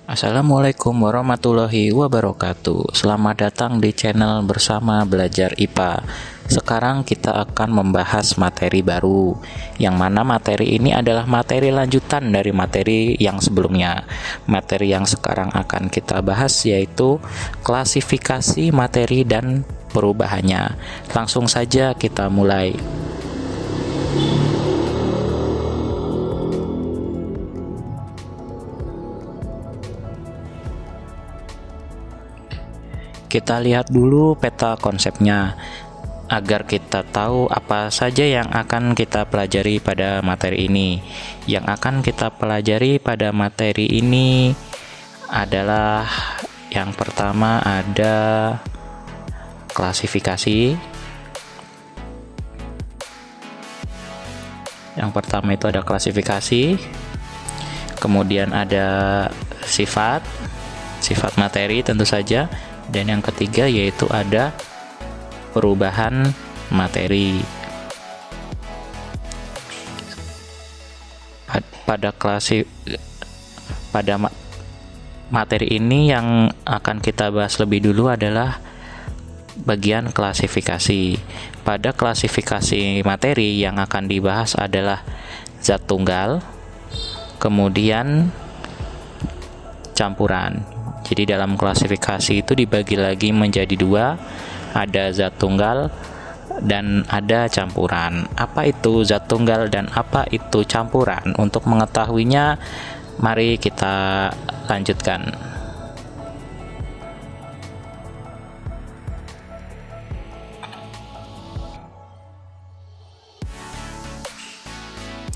Assalamualaikum warahmatullahi wabarakatuh. Selamat datang di channel Bersama Belajar IPA. Sekarang kita akan membahas materi baru, yang mana materi ini adalah materi lanjutan dari materi yang sebelumnya. Materi yang sekarang akan kita bahas yaitu klasifikasi materi dan perubahannya. Langsung saja kita mulai. Kita lihat dulu peta konsepnya agar kita tahu apa saja yang akan kita pelajari pada materi ini. Yang akan kita pelajari pada materi ini adalah yang pertama ada klasifikasi. Yang pertama itu ada klasifikasi. Kemudian ada sifat materi tentu saja. Dan yang ketiga yaitu ada perubahan materi. Pada materi ini yang akan kita bahas lebih dulu adalah bagian klasifikasi. Pada klasifikasi materi yang akan dibahas adalah zat tunggal, kemudian campuran. Jadi dalam klasifikasi itu dibagi lagi menjadi dua, ada zat tunggal dan ada campuran. Apa itu zat tunggal dan apa itu campuran? Untuk mengetahuinya, mari kita lanjutkan.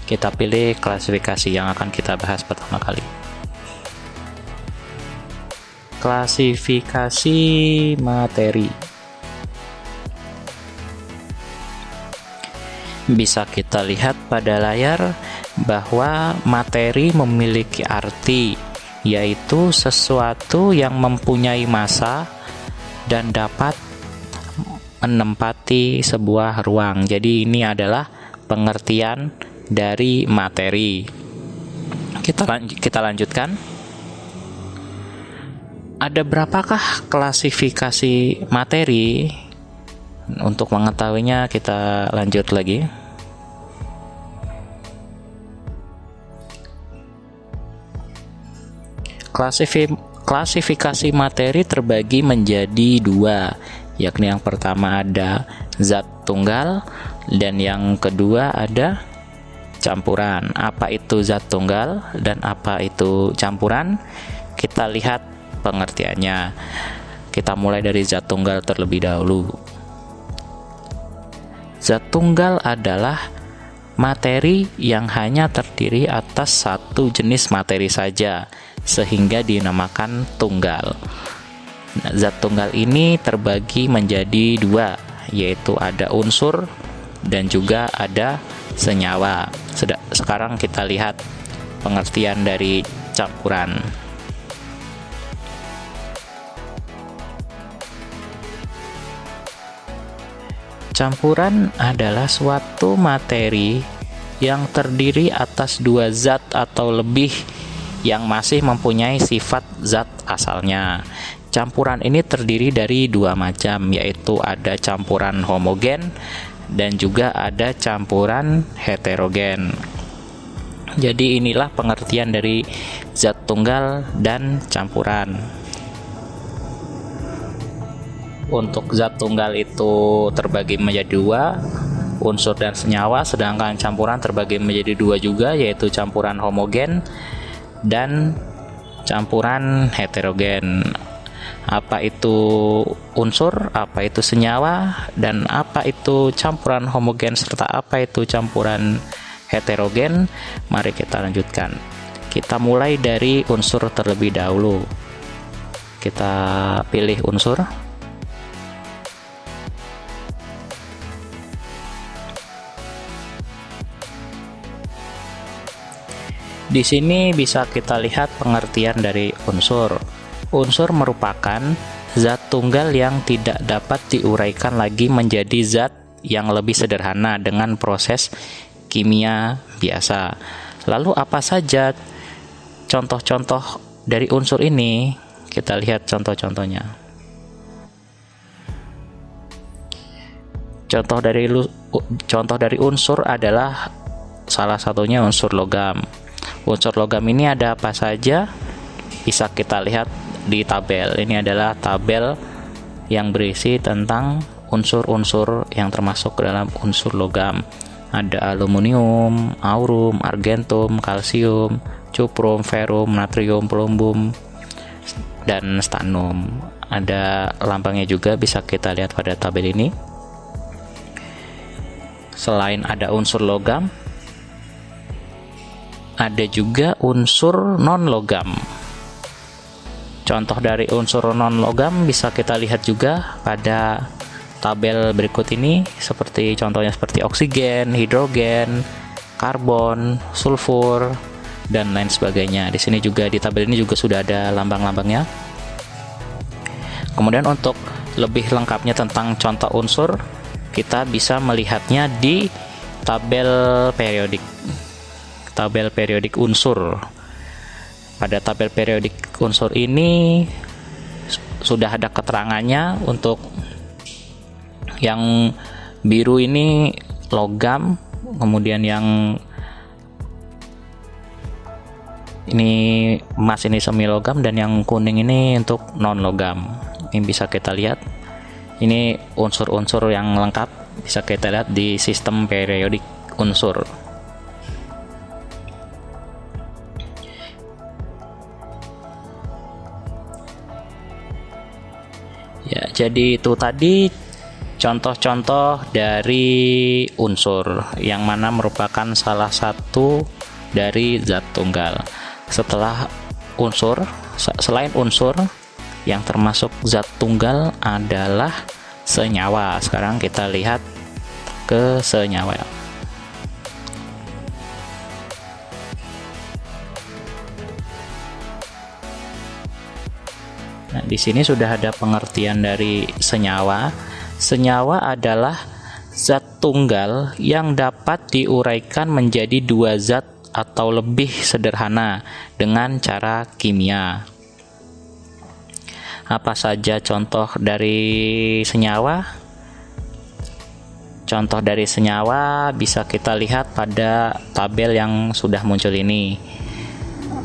Kita pilih klasifikasi yang akan kita bahas pertama kali. Klasifikasi materi. Bisa kita lihat pada layar bahwa materi memiliki arti, yaitu sesuatu yang mempunyai massa dan dapat menempati sebuah ruang. Jadi ini adalah pengertian dari materi. Kita lanjutkan. Ada berapakah klasifikasi materi? Untuk mengetahuinya kita lanjut lagi. Klasifikasi materi terbagi menjadi dua, yakni yang pertama ada zat tunggal dan yang kedua ada campuran. Apa itu zat tunggal dan apa itu campuran? Kita lihat pengertiannya. Kita mulai dari zat tunggal terlebih dahulu. Zat tunggal adalah materi yang hanya terdiri atas satu jenis materi saja, sehingga dinamakan tunggal. Nah, zat tunggal ini terbagi menjadi dua, yaitu ada unsur dan juga ada senyawa. Sekarang kita lihat pengertian dari campuran. Campuran adalah suatu materi yang terdiri atas dua zat atau lebih yang masih mempunyai sifat zat asalnya. Campuran ini terdiri dari dua macam, yaitu ada campuran homogen dan juga ada campuran heterogen. Jadi inilah pengertian dari zat tunggal dan campuran. Untuk zat tunggal itu terbagi menjadi dua, unsur dan senyawa, sedangkan campuran terbagi menjadi dua juga, yaitu campuran homogen dan campuran heterogen. Apa itu unsur, apa itu senyawa, dan apa itu campuran homogen serta apa itu campuran heterogen? Mari kita lanjutkan. Kita mulai dari unsur terlebih dahulu. Kita pilih unsur. Di sini bisa kita lihat pengertian dari unsur. Unsur merupakan zat tunggal yang tidak dapat diuraikan lagi menjadi zat yang lebih sederhana dengan proses kimia biasa. Lalu apa saja contoh-contoh dari unsur ini kita lihat contoh-contohnya. Contoh dari unsur adalah salah satunya unsur logam. Unsur logam ini ada apa saja? Bisa kita lihat di tabel. Ini adalah tabel yang berisi tentang unsur-unsur yang termasuk dalam unsur logam. Ada aluminium, aurum, argentum, kalsium, cuprum, ferum, natrium, plumbum, dan stannum. Ada lambangnya juga, bisa kita lihat pada tabel ini. Selain ada unsur logam, ada juga unsur non-logam. Contoh dari unsur non-logam bisa kita lihat juga pada tabel berikut ini, contohnya seperti oksigen, hidrogen, karbon, sulfur, dan lain sebagainya. Di sini juga, di tabel ini juga sudah ada lambang-lambangnya. Kemudian untuk lebih lengkapnya tentang contoh unsur, kita bisa melihatnya di tabel periodik. Tabel periodik unsur. Pada tabel periodik unsur ini sudah ada keterangannya. Untuk yang biru ini logam, kemudian yang ini emas ini semi logam, dan yang kuning ini untuk non logam. Ini bisa kita lihat. Ini unsur-unsur yang lengkap bisa kita lihat di sistem periodik unsur. Ya, jadi itu tadi contoh-contoh dari unsur yang mana merupakan salah satu dari zat tunggal. Setelah unsur, selain unsur, yang termasuk zat tunggal adalah senyawa. Sekarang kita lihat ke senyawa. Nah, di sini sudah ada pengertian dari senyawa. Senyawa adalah zat tunggal yang dapat diuraikan menjadi dua zat atau lebih sederhana dengan cara kimia. Apa saja contoh dari senyawa? Contoh dari senyawa bisa kita lihat pada tabel yang sudah muncul ini.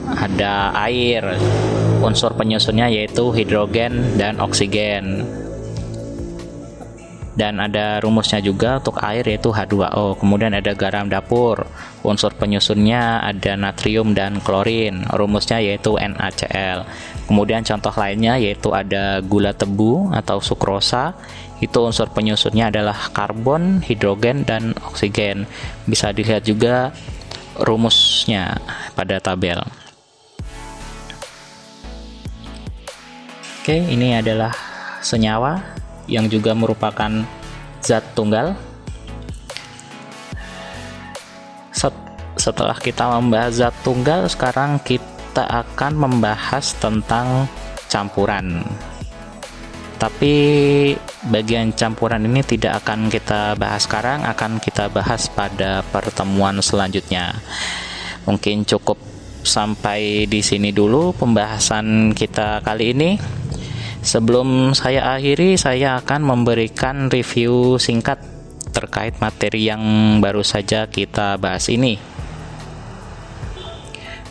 Ada air, unsur penyusunnya yaitu hidrogen dan oksigen. Dan ada rumusnya juga untuk air yaitu H2O. Kemudian ada garam dapur, unsur penyusunnya ada natrium dan klorin, rumusnya yaitu NaCl. Kemudian contoh lainnya yaitu ada gula tebu atau sukrosa, itu unsur penyusunnya adalah karbon, hidrogen, dan oksigen. Bisa dilihat juga rumusnya pada tabel. Oke, ini adalah senyawa yang juga merupakan zat tunggal. Setelah kita membahas zat tunggal, sekarang kita akan membahas tentang campuran. Tapi bagian campuran ini tidak akan kita bahas sekarang, akan kita bahas pada pertemuan selanjutnya. Mungkin cukup sampai di sini dulu pembahasan kita kali ini. Sebelum saya akhiri, saya akan memberikan review singkat terkait materi yang baru saja kita bahas ini.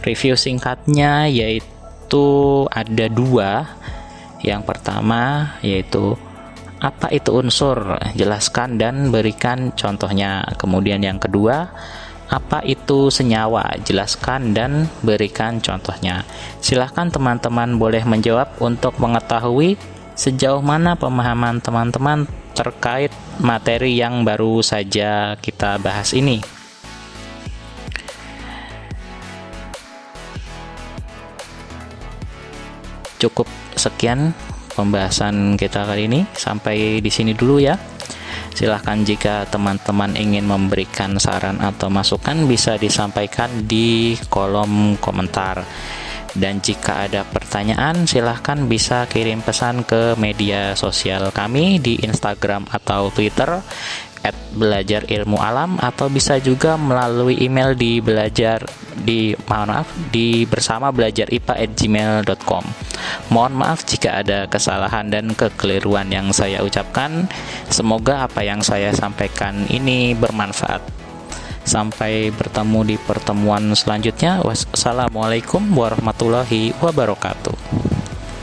Review singkatnya yaitu ada dua. Yang pertama yaitu apa itu unsur, jelaskan dan berikan contohnya. Kemudian yang kedua, apa itu senyawa, jelaskan dan berikan contohnya. Silahkan teman-teman boleh menjawab untuk mengetahui sejauh mana pemahaman teman-teman terkait materi yang baru saja kita bahas ini. Cukup sekian pembahasan kita kali ini, sampai di sini dulu ya. Silahkan jika teman-teman ingin memberikan saran atau masukan bisa disampaikan di kolom komentar. Dan jika ada pertanyaan silahkan bisa kirim pesan ke media sosial kami di Instagram atau Twitter. @belajarilmualam, atau bisa juga melalui email di bersama-belajar-ipa@gmail.com. Mohon maaf jika ada kesalahan dan kekeliruan yang saya ucapkan. Semoga apa yang saya sampaikan ini bermanfaat. Sampai bertemu di pertemuan selanjutnya. Wassalamualaikum warahmatullahi wabarakatuh.